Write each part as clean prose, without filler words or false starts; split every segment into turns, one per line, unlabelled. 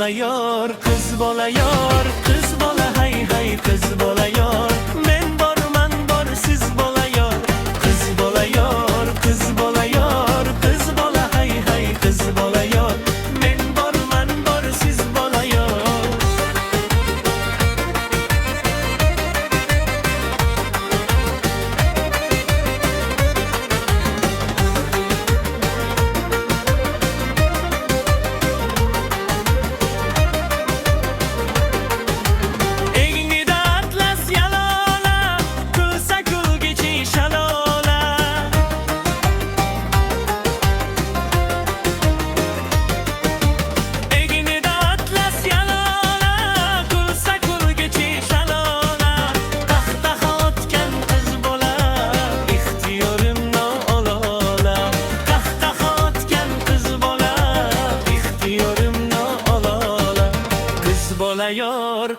bolayor, kız bolayor, kız bola hay hay kız bolayor. Men borman bor siz bolayor, kız bolayor, kız bolayor, kız bola hay hay kız bolayor. Men borman bor siz bolayor.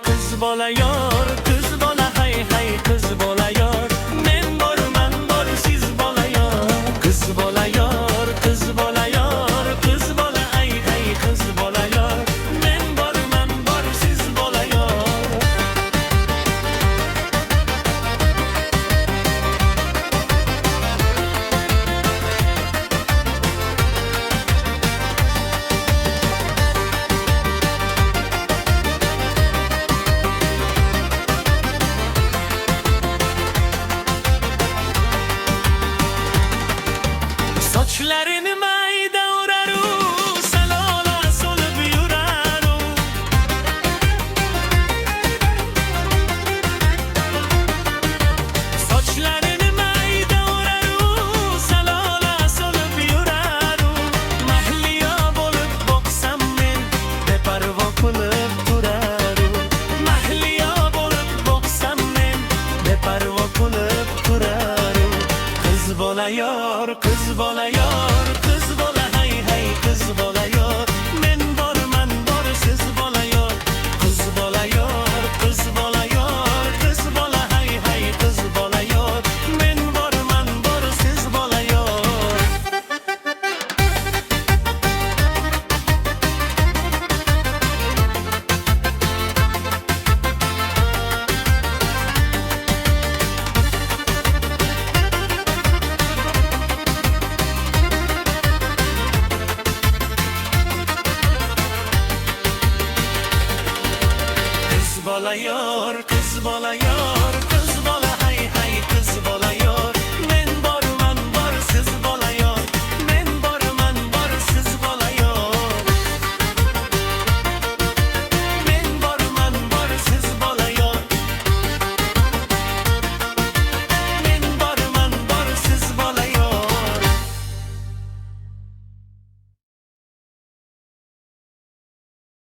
Kız bolayor, kız bola hay hay kız bolayor. Men borman bor siz bolayor, kız bolayor, kız bolayor, kız bola hay hay kız bolayor. Men borman bor siz bolayor. Saçlarını mayda uğraru, salola solup yuraru. Saçlarını mayda uğraru, salola solup yuraru. Mahliyo bolup boksam men, beparvo qilib turaru. Mahliyo bolup boksam men, beparvo qilib turaru. Kız bolayor, kız bolayor, kız bola hay hay kız bolayor. Men borman bor siz bolayor, kız bolayor, kız bolayor, kız bola hay hay kız bolayor. Men borman bor siz bolayor. Kız bolayor, kız bolayor.